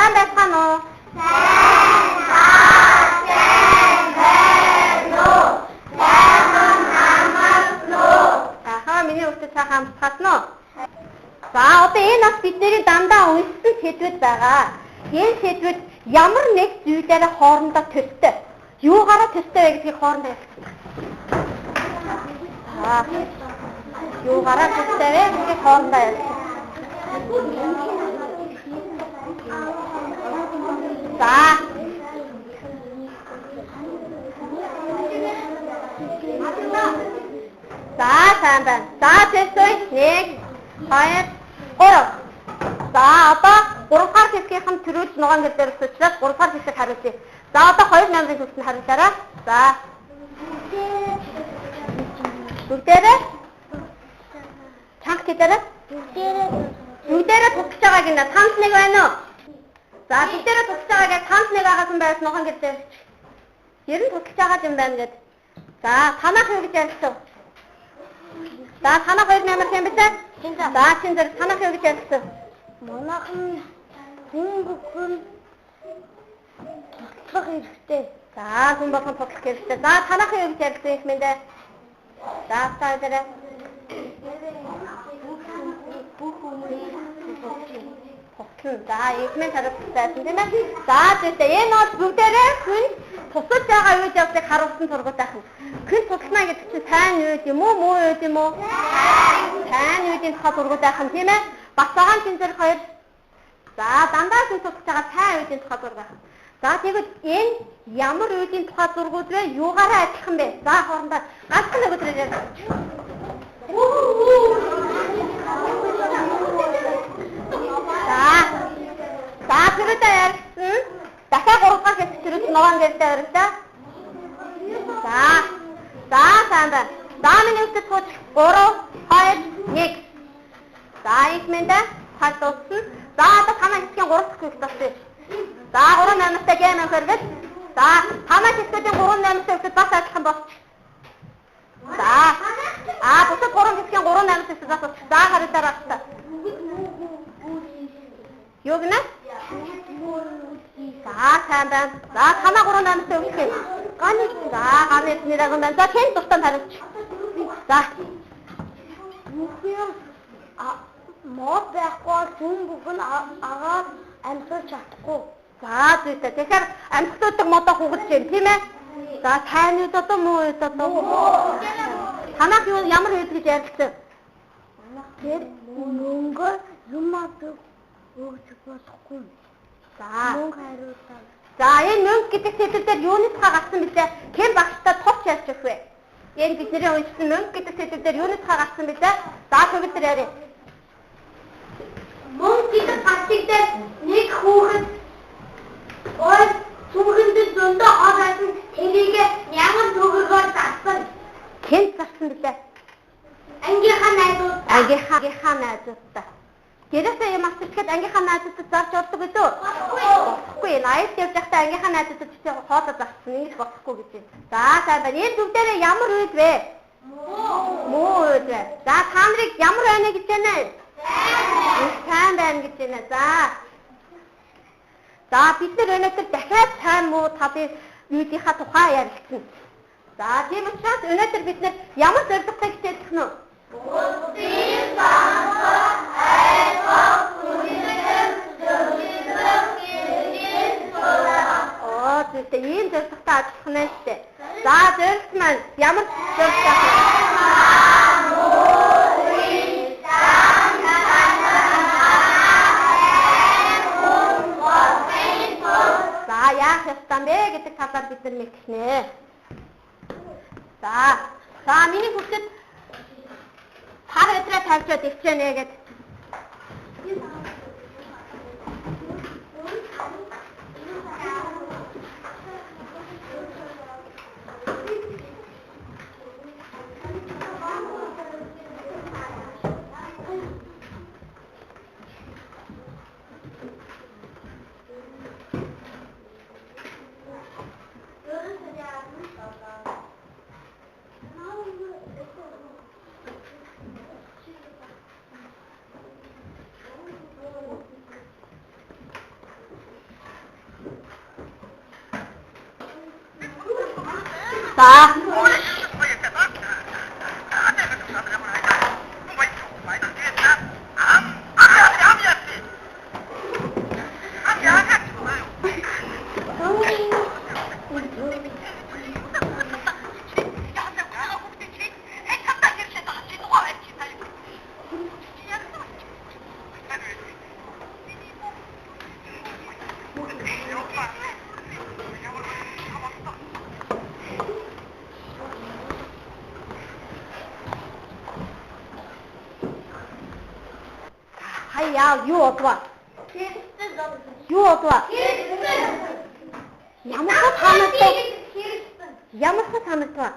сайн байцгаана уу? Миний өстөд сайхан амсгасан уу? За одоо энэ бас бидний дандаа уншсан сэдвүүд байгаа. Энэ сэдвүүд ямар нэг зүйлээрээ хоорондоо төстэй. Юугаараа төстэй вэ гэдгийг хоорондоо ялцдаг. Юугаараа төстэй вэ гэдгийг хоорондоо ялцдаг. За сайн байна. За тэстэй 1 2 3. За одоо 3 дахь хэсгийнхэн төрүүлж нугаан гэр дээр учраас 3 дахь хэсэг хариулъя. За одоо 2 номерын төгсөнд хариулаарай. За. Бүгдээрээ чанга гэдээрээ бүгдээрээ тусгаж байгааг нь танд нэг байна уу? За бүгдээрээ тусгаж байгаагаа танд нэг байгаас нь байс нугаан гэр дээр. Ер нь тусгаж байгаа юм байна гэд. За танах юу гэж ярьсан? За танах 2 номер хэм бэ? За чинь зэрэг танах юу гэж ярьсан? Манайхан хүн бүхэн туслах хэрэгтэй. За хүн бүхэн туслах хэрэгтэй. За танах юу гэж ярьсан юм бэ? За таадаа. За ихмэн харуулсан тийм ээ. За тийм энэ бол бүгдээрээ хүн тусалж байгаа үед явдаг харуулсан сургууль байх нь. Хүн туслана гэдэг чинь сайн үед юм уу, муу үед юм уу? Сайн үеийн тухай сургууль байх нь тийм ээ. Бас байгаа чинь зэрэг 2. За дандаа хүн тусалж байгаа сайн үеийн тухай сургууль байх. За тэгвэл энэ ямар үеийн тухай сургууль вэ? Юугаараа адилхан бэ? За хоорондоо ганцхан нэг өдрөөр ярьж. За тэрүүтэй ярьсан. Дахиад 3 дахь хэсэг төрүүлж нугаан гэрдээ ярьлаа. За сайн байна. За миний үсэд сууж 3 2 1. За ихмэндэ хад дуусна. За одоо танай хэсгийн 3 дахь хэсэг тасчих. За 3 номертай гэмэн хөргөл. За танай хэсгүүдийн 3 номертай хэсэг бас адилхан болчих. За бусад 3 хэсгийн 3 номертай хэсэг бас болчих. За харагдаар байна. Юу гэнэ? За сайн байна. За танай 3 номертай өгөх юм. Ганы. За ганы нэрэг юм байна. За хэн тусдаа хариулж. За. Мод байхгүй хүн бүхэн агаад амьсгалж чадахгүй. За зүйтэй. Тэгэхээр амьсгалуудыг модоо хугалж байна тийм ээ? За сайн үед одоо муу үед одоо. Танах юу ямар үед гэж ярьсан? Тэр мөнгө юм авах өгч болохгүй. За мөнгө хариултаа. За энэ мөнгө гэдэг сэдвээр юуны тухай гарсан бэлээ? Хэн багштай товч ярьж өгөх вэ? Энэ бидний уншсан мөнгө гэдэг сэдвээр юуны тухай гарсан бэлээ? За төгөлдөр яриа. Мөнгө гэдэг багшигдээ нэг хүүхэд ой түүхэнд зөндөө орсон тэрийг ямар төгөөгөөр зарсан. Хэн зарсан бэлээ? Ангийнхаа найзууд. Ангийнхаа найзуудтай. Гэрээсээ юм асуучихад ангийнхаа найзуудад зарж болдог гэдэг үү? Болохгүй. Аяд явж байхдаа ангийнхаа найзуудад хоолой зарсан ингэж болохгүй гэж байна. За сайн байна. Энэ бүгдээрээ ямар үед вэ? Муу үед вэ. За та нарыг ямар байна гэж байна вэ? Сайн байна гэж байна. За бид нар өнөөдөр дахиад сайн муу талын үеийнхаа тухай ярилцсан. За тийм учраас өнөөдөр бид нар ямар зорилготой гэж ярих нь вэ? Бусдын санаа айхав хүнээр зөвлөсөн гэрийн сураа. Тэгтээ ийм зорилготой ажиллах нь шүү дээ. За зорилт маань ямар зорилготой вэ? За яах ёстой бэ гэдэг талаар бид нар мэдхнэ. За миний хүсэл хар өдрөө тавьчаад ичэнэ гэдэг. За. Хаяа юу одваа? Юу одваа? Ямар санагдав? Ямар санагдав?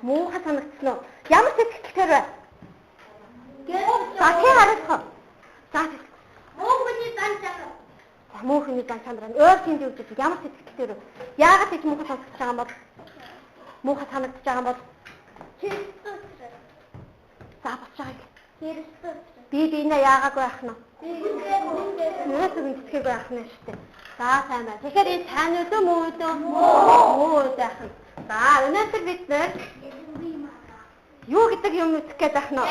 Муухай санагдсан уу? Ямар сэтгэлээр вэ? За тий харах. За муухны дан чанар нь өөр тийм зүйл гэж ямар сэтгэлээр вэ? Яагаад их муухай санагдаж байгаа юм бол? Муухай санагдаж байгаа юм бол? За бацгааг. Би бинэ яагаад байх нь? Нөөц үндэсгэж байх нь шүү дээ. За сайн байна. Тэгэхээр энэ сайн үү муу үү? Муу байх нь. За өнөөдөр бид нэр юу гэдэг юм үзэх гээд байх нь вэ?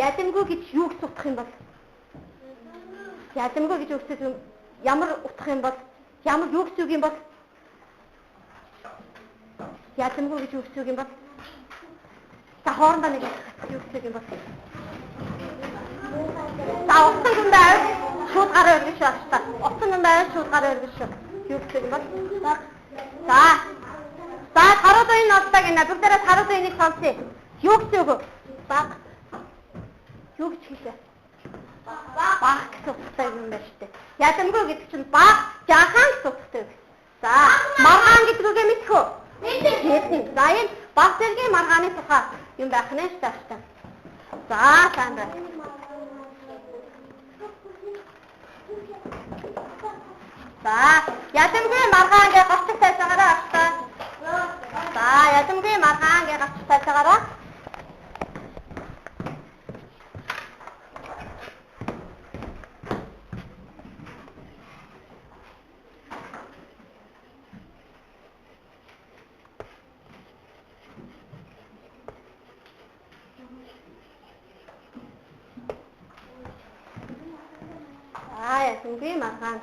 Ядамгүй гэж юу гэж утгах юм бол? Ядамгүй гэж үгсэх юм ямар утгах юм бол? Ямар юу гэж үг юм бол? Ядамгүй гэж үгсэх юм бол? За хоорондоо нэг юу гэж юм бол? За утсан юм байв. Шууд гараа өргөж шааштай. Утсан юм байв шууд гараа өргөж шүү. Юу гэж юм бол? За. За хараад энэ ноцтойг нэ бүгдээрээ хараад энийг сонсъё. Юу гэж үг? Баг. Юу гэж хэлээ? Баг гэж утгатай юм байна шүү дээ. Ядамгүй гэдэг чинь баг, жаахан гэж утгатай. За, маргаан гэдэг үгээ мэдэх үү? Мэдээ. За энэ баг зэргийн маргааны тухай юм байх нэ шүү дээ. За, сайн байна. За, ядамгүй маргаан гэж гацчих тайсагаараа авчаа. За, ядамгүй маргаан гэж гацчих тайсагаараа. Ядамгүй маргаан.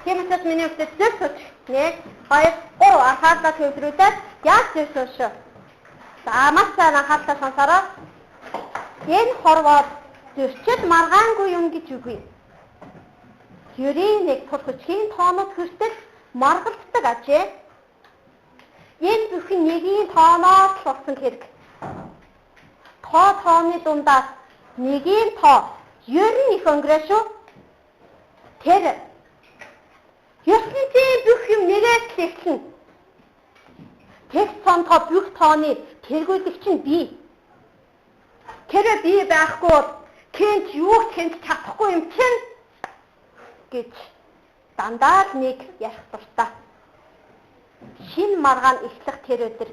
Тиймээс миний өвдөд зөв соч. 1 2 3 анхаарлаа төвлөрүүлээд яаж зөв сош. За маш сайн анхаарлаа сонсороо. Энэ хорвоод зөрчил маргаангүй юм гэж үгүй. Ерийн нэг тул хүчгийн тоонууд хүртэл маргалддаг ажээ. Энэ бүхэн нэгийн тооноор л болсон хэрэг. Тооны дундаас нэгийн тоо ерийн их өнгөрөө шүү. Тэр ертөнцийн бүх юм нэрээс л эхэлнэ. Текст цонхоо бүх тооны тэргүүлэгч нь би. Тэр би байхгүй бол кент юу ч чадахгүй юм чинь гэж дандаа л нэг ярих дуртай. Шинэ маргаан эхлэх тэр өдөр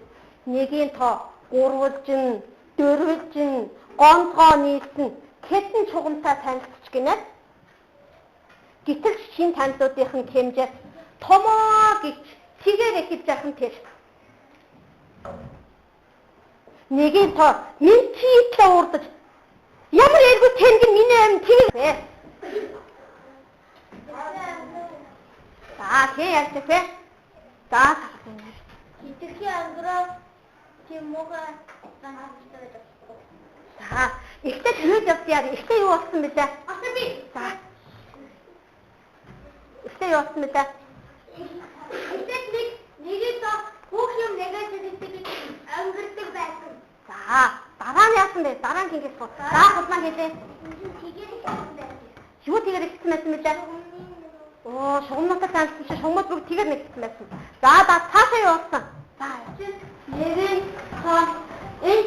нэгийн тоо гурвалжин, дөрвөлжин, гонцгой нийлсэн хэдэн чугамтай танилцч гинэ. Гэтэл шинэ танилцуудын хэмжээ томоо гэж тэгээр эхэлж яхан тэр. Нэгийн тоо минь чийтлээ урдаж ямар эргүү тэнгэн миний амь тэгээ. За тий ярьчих вэ? За салхина. Хитрхи анграа тийм мууга санаачтай байдаг. За ихтэй төрөөд явд яа. Ихтэй юу болсон бэлээ? Асан би. За Тэгтээ юу болсон мэлээ? Нэгийг бүх юм нэгээд хэлдэг өнгөрдөг байсан. За, дараа нь яасан бэ? Дараа нь хийгээс бод. За, хулмаа хийлээ. Тэгээд яасан байсан. Юу тийгээр ихсэн байсан мэлээ? Оо, шугамнуудад таалсан чи шугамуд бүгд тийгээр нэгсэн байсан. За, цаашаа юу болсон? За, нэрийн энэ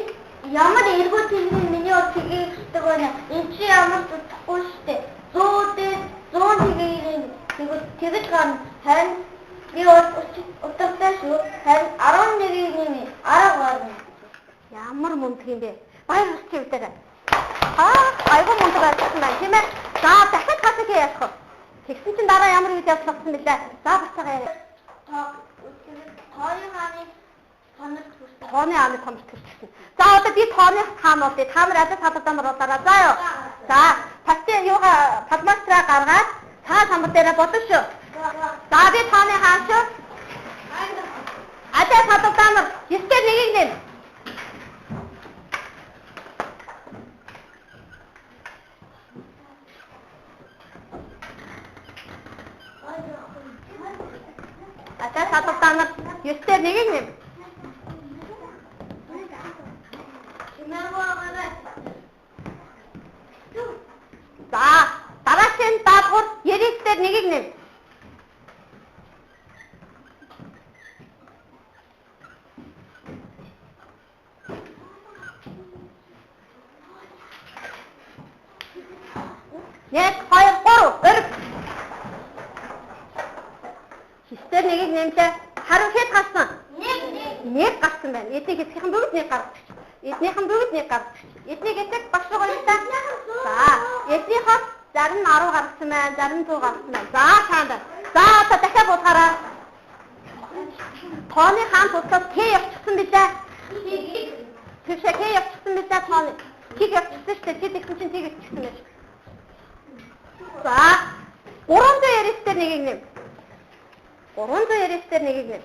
ямар эргүү тэрний миний ус тгийг гэдэг байна. Энэ чи ямар тутахгүй штэ. 100 тгийг тэгэж гන්න. Харин би утгатай шүү. Харин 11-ийг нэмээ. Арга гарна. ямар мундаг юм бэ? Баяр хүрч хэвдээрээ. Айгуу мундаг байсан байна тийм ээ. За, дахиад хасах яах вэ? Тэгсэн чинь дараа ямар үед явуулсан бэлээ? За, бацаагаа яриа. Тооны ааны томч төрчихсэн. За, одоо би тооны хаан болъё. Та нар адил хадгалаа болоораа. За юу? За, патен юугаа падмастраа гаргаад цаа самбар дээрээ бодсон шүү. За, би тооны хаан шүү. Адил хадгалаа нар 9-ээр нэгийг нэм. Адил хадгалаа нар 9-ээр нэгийг нэм. За, дараагийн даалгавар 90-ээр нэгийг нэм. Нэг, хоёр, гурав, өрг. 9-ээр нэгийг нэмлээ. Харин хэд гарсан? Нэг гарсан байна. Эднийг хэсгийнхэн бүгд нэг гаргачих. Эднийхэн бүгд нэг гаргачих. Эднийг эцэг багш руу та. За, эдний хот зарим нь 10 гарсан байна, зарим нь 100 гарсан байна. За, таанд. За, одоо дахиад бодохаараа. Тооны хаан туслаад К явчихсан билээ. Тэшээ К явчихсан билээ тооны. Тийг явчихсан шүү дээ. Тэд ихсэн чинь тийг явчихсан байж. За, 390-ээр нэгийг нэм. 390-ээр нэгийг нэм.